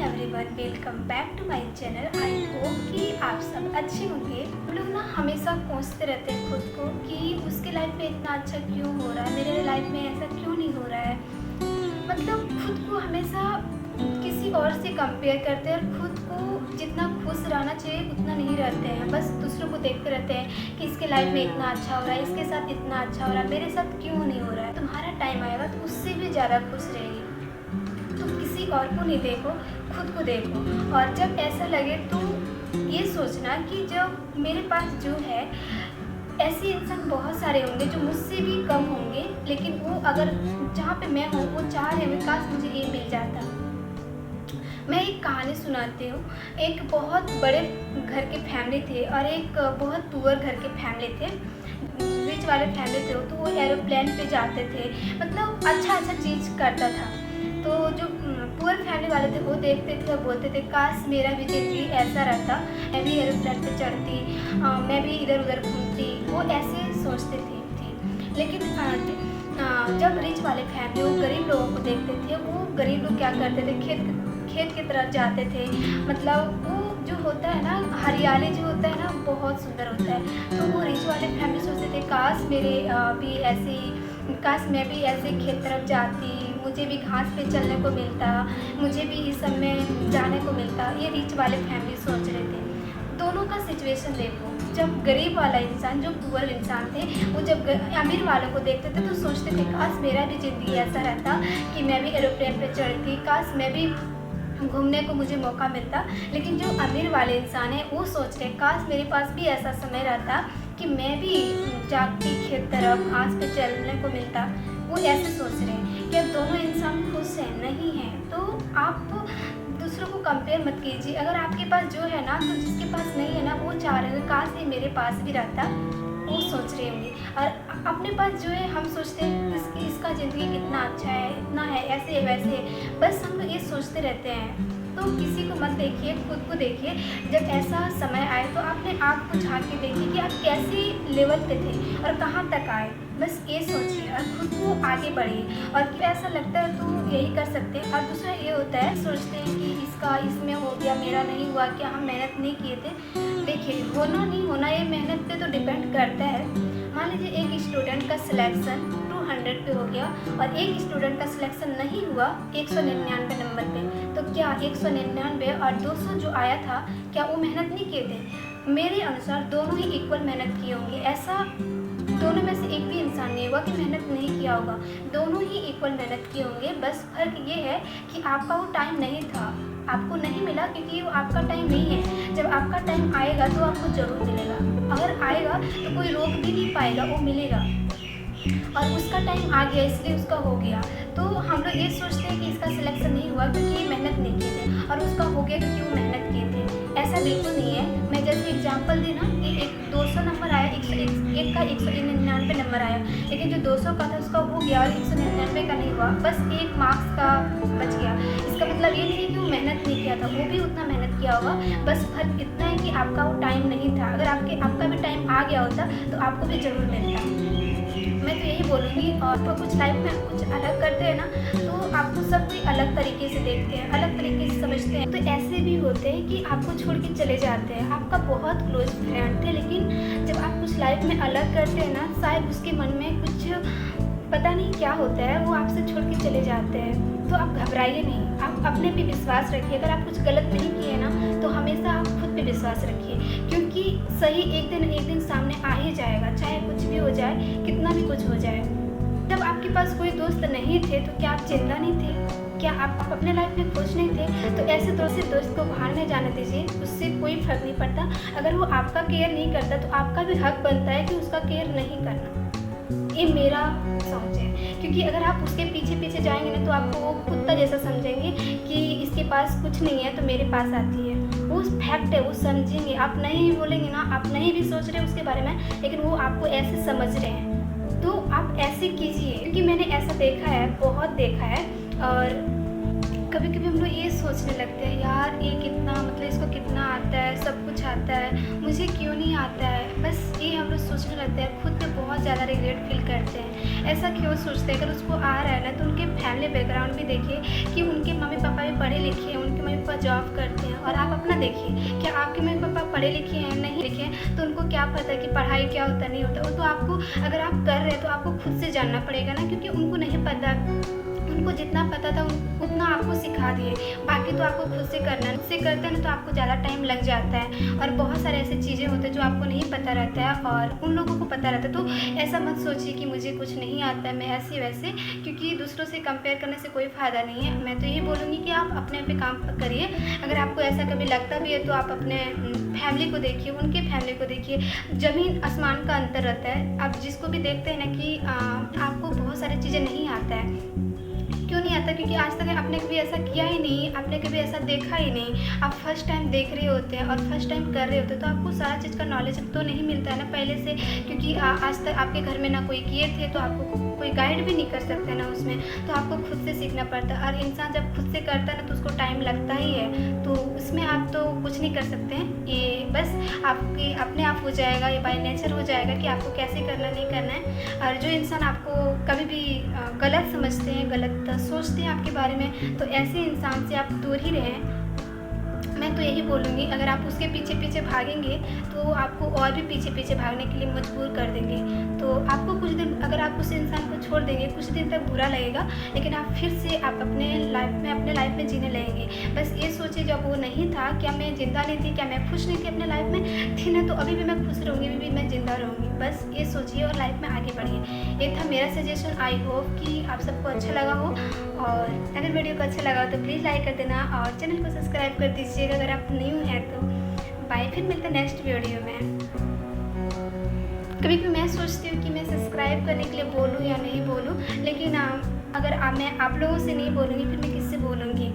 Everyone, welcome back to my channel. I hope कि आप सब अच्छे होंगे। हम लोग ना हमेशा कोसते रहते हैं खुद को कि उसके लाइफ में इतना अच्छा क्यों हो रहा है, मेरे लाइफ में ऐसा क्यों नहीं हो रहा है। मतलब खुद को हमेशा किसी और से कंपेयर करते हैं और खुद को जितना खुश रहना चाहिए उतना नहीं रहते हैं। बस दूसरों को देखते रहते हैं कि इसके लाइफ में इतना अच्छा हो रहा है, इसके साथ इतना अच्छा हो रहा है, मेरे साथ क्यों नहीं हो रहा है। तुम्हारा टाइम आएगा तो उससे भी ज़्यादा खुश रहेगी। तुम किसी और को नहीं देखो, खुद को देखो। और जब ऐसा लगे तो ये सोचना कि जब मेरे पास जो है, ऐसे इंसान बहुत सारे होंगे जो मुझसे भी कम होंगे, लेकिन वो अगर जहाँ पे मैं हूँ वो चाह रहे हैं काश मुझे ये मिल जाता। मैं एक कहानी सुनाती हूँ। एक बहुत बड़े घर के फैमिली थे और एक बहुत पुअर घर के फैमिली थे। रिच वाले फैमिली थे तो वो एरोप्लेन पे जाते थे, मतलब अच्छा चीज़ करता था। तो जो पुअर फैमिली वाले थे वो देखते थे और बोलते थे काश मेरा भी ज़िंदगी ऐसा रहता, मैं भी एरोप्लेन पे चढ़ती, मैं भी इधर उधर घूमती। वो ऐसे सोचते थे। लेकिन जब रिच वाले फैमिली वो गरीब लोगों को देखते थे, वो गरीब लोग क्या करते थे, खेत की तरफ जाते थे। मतलब वो जो होता है ना, हरियाली जो होता है ना, बहुत सुंदर होता है। तो वो रिच वाले फैमिली सोचते थे काश मेरे भी ऐसे, काश मैं भी ऐसे खेत तरफ जाती, मुझे भी घास पे चलने को मिलता, मुझे भी इस सब में जाने को मिलता। ये रिच वाले फैमिली सोच रहे थे। दोनों का सिचुएशन देखो। जब गरीब वाला इंसान, जो पुअर इंसान थे, वो जब अमीर वालों को देखते थे तो सोचते थे काश मेरा भी ज़िंदगी ऐसा रहता कि मैं भी एरोप्लेन पे चढ़ती, काश मैं भी घूमने को मुझे मौका मिलता। लेकिन जो अमीर वाले इंसान है वो सोच रहे काश मेरे पास भी ऐसा समय रहता कि मैं भी जागती खेत तरफ घास पे चलने को मिलता। वो ऐसे सोच रहे हैं। क्या दोनों इंसान खुश हैं? नहीं है। तो आप दूसरों को कंपेयर मत कीजिए। अगर आपके पास जो है ना, तो जिसके पास नहीं है ना वो चाह रहे हैं काश ये मेरे पास भी रहता, वो सोच रहे होंगे। और अपने पास जो है हम सोचते हैं इसका ज़िंदगी कितना अच्छा है, इतना है, ऐसे है वैसे है, बस हम लोग ये सोचते रहते हैं। तो किसी को मत देखिए, खुद को देखिए। जब ऐसा समय आए तो अपने आप को झांक के देखिए कि आप कैसे लेवल पे थे और कहाँ तक आए। बस ये सोचिए और खुद को आगे बढ़िए। और क्या ऐसा लगता है तो यही कर सकते हैं। और दूसरा ये होता है, सोचते हैं कि इसका इसमें हो गया, मेरा नहीं हुआ, क्या हम मेहनत नहीं किए थे। देखिए, होना नहीं होना ये मेहनत पे तो डिपेंड करता है। मान लीजिए एक स्टूडेंट का सिलेक्शन 200 पे हो गया और एक स्टूडेंट का सिलेक्शन नहीं हुआ 199 नंबर पे, तो क्या 199 और 200 जो आया था, क्या वो मेहनत नहीं किए थे? मेरे अनुसार दोनों ही इक्वल मेहनत किए होंगे। ऐसा दोनों में से एक भी इंसान नहीं होगा कि मेहनत नहीं किया होगा। दोनों ही इक्वल मेहनत किए होंगे। बस फर्क ये है कि आपका वो टाइम नहीं था, आपको नहीं मिला क्योंकि वो आपका टाइम नहीं है। जब आपका टाइम आएगा तो आपको ज़रूर मिलेगा। अगर आएगा तो कोई रोक भी नहीं पाएगा, वो मिलेगा। और उसका टाइम आ गया इसलिए उसका हो गया। तो हम लोग ये सोचते हैं कि इसका सिलेक्शन नहीं हुआ क्योंकि ये मेहनत नहीं किए थे, और उसका हो गया क्योंकि वो मेहनत किए थे। ऐसा बिल्कुल नहीं है। मैं जैसे एग्जांपल दी ना कि एक 200 नंबर आया, एक का 199 नंबर आया, लेकिन जो 200 का था उसका हो गया और 199 का नहीं हुआ, बस 1 मार्क्स का बच गया। इसका मतलब ये नहीं है कि वो मेहनत नहीं किया था, वो भी उतना मेहनत किया होगा। बस फर्क इतना है कि आपका वो टाइम नहीं था। अगर आपका भी टाइम आ गया होता तो आपको भी ज़रूर मिलता। मैं तो यही बोलूँगी। और तो कुछ लाइफ में कुछ अलग करते हैं ना, तो आपको सब कोई अलग तरीके से देखते हैं, अलग तरीके से समझते हैं। तो ऐसे भी होते हैं कि आपको छोड़ के चले जाते हैं, आपका बहुत क्लोज फ्रेंड थे, लेकिन जब आप कुछ लाइफ में अलग करते हैं ना, शायद उसके मन में कुछ पता नहीं क्या होता है, वो आपसे छोड़ के चले जाते हैं। तो आप घबराइए नहीं, आप अपने पे विश्वास रखिए। अगर आप कुछ गलत नहीं किए ना, तो हमेशा आप खुद पे विश्वास रखिए, क्योंकि सही एक दिन सामने आ ही जाएगा, चाहे कुछ भी हो जाए, कितना भी कुछ हो जाए। जब आपके पास कोई दोस्त नहीं थे तो क्या आप चिंता नहीं थे? क्या आप अपने लाइफ में खुश नहीं थे? तो ऐसे दोस्त को बाहर नहीं जाने दीजिए, उससे कोई फर्क नहीं पड़ता। अगर वो आपका केयर नहीं करता तो आपका भी हक बनता है कि उसका केयर नहीं करना। ये मेरा सोच है। क्योंकि अगर आप उसके पीछे जाएंगे ना, तो आपको वो कुत्ता जैसा समझेंगे कि इसके पास कुछ नहीं है तो मेरे पास आती है। वो फैक्ट है, वो समझेंगे। आप नहीं बोलेंगे ना, आप नहीं भी सोच रहे उसके बारे में, लेकिन वो आपको ऐसे समझ रहे हैं। तो आप ऐसे कीजिए, क्योंकि मैंने ऐसा देखा है, बहुत देखा है। और कभी कभी हम लोग ये सोचने लगते हैं यार ये कितना मतलब इसको कितना आता है, सब कुछ आता है, मुझे क्यों नहीं आता है। बस ये हम लोग सोचने लगते हैं, खुद पे बहुत ज़्यादा रिग्रेट फील करते हैं। ऐसा क्यों सोचते हैं? अगर उसको आ रहा है ना तो उनके फैमिली बैकग्राउंड भी देखिए कि उनके मम्मी पापा भी पढ़े लिखे हैं, उनके मम्मी पापा जॉब करते हैं। और आप अपना देखिए, क्या आपके मम्मी पापा पढ़े लिखे हैं? नहीं लिखे हैं तो उनको क्या पता कि पढ़ाई क्या होता नहीं होता। वो तो आपको, अगर आप कर रहे हैं तो आपको खुद से जानना पड़ेगा ना, क्योंकि उनको नहीं पता। उनको जितना पता था उतना आपको सिखा दिए, बाकी तो आपको खुद से करना है। खुद से करते हैं ना तो आपको ज़्यादा टाइम लग जाता है और बहुत सारे ऐसे चीज़ें होते हैं जो आपको नहीं पता रहता है और उन लोगों को पता रहता है। तो ऐसा मत सोचिए कि मुझे कुछ नहीं आता है, मैं ऐसी वैसे, क्योंकि दूसरों से कंपेयर करने से कोई फ़ायदा नहीं है। मैं तो यही बोलूँगी कि आप अपने पे काम करिए। अगर आपको ऐसा कभी लगता भी है तो आप अपने फैमिली को देखिए, उनके फैमिली को देखिए। ज़मीन आसमान का अंतर रहता है। आप जिसको भी देखते हैं ना कि आपको बहुत सारी चीज़ें नहीं आता है। क्यों नहीं आता? क्योंकि आज तक आपने कभी ऐसा किया ही नहीं, आपने कभी ऐसा देखा ही नहीं। आप फर्स्ट टाइम देख रहे होते हैं और फर्स्ट टाइम कर रहे होते हैं तो आपको सारा चीज़ का नॉलेज तो नहीं मिलता है ना पहले से, क्योंकि आज तक आपके घर में ना कोई किए थे तो आपको कोई गाइड भी नहीं कर सकते ना उसमें, तो आपको खुद से सीखना पड़ता है। और इंसान जब खुद से करता है ना तो उसको टाइम लगता ही है, तो उसमें आप तो कुछ नहीं कर सकते हैं। ये बस आपके अपने आप हो जाएगा, ये बाय नेचर हो जाएगा कि आपको कैसे करना नहीं करना है। और जो इंसान आपको कभी भी गलत समझते हैं, गलत सोचते हैं आपके बारे में, तो ऐसे इंसान से आप दूर ही रहें। मैं तो यही बोलूँगी, अगर आप उसके पीछे पीछे भागेंगे तो आपको और भी पीछे पीछे भागने के लिए मजबूर कर देंगे। तो आपको कुछ दिन, अगर आप उस इंसान को छोड़ देंगे, कुछ दिन तक बुरा लगेगा, लेकिन आप फिर से आप अपने लाइफ में जीने लगेंगे। बस ये सोचिए, जब वो नहीं था, क्या मैं ज़िंदा नहीं थी, क्या मैं खुश नहीं थी अपने लाइफ में? थी ना, तो अभी भी मैं खुश रहूँगी, अभी भी मैं ज़िंदा रहूँगी। बस ये सोचिए और लाइफ में आगे बढ़िए। ये था मेरा सजेशन। आई होप कि आप सबको अच्छा लगा हो, और अगर वीडियो को अच्छा लगा हो तो प्लीज़ लाइक कर देना और चैनल को सब्सक्राइब कर दीजिएगा अगर आप न्यू हैं तो। बाय, फिर मिलते हैं नेक्स्ट वीडियो में। कभी कभी मैं सोचती हूँ कि मैं सब्सक्राइब करने के लिए बोलूँ या नहीं बोलूँ, लेकिन अगर मैं आप लोगों से नहीं बोलूँगी फिर मैं किससे बोलूँगी?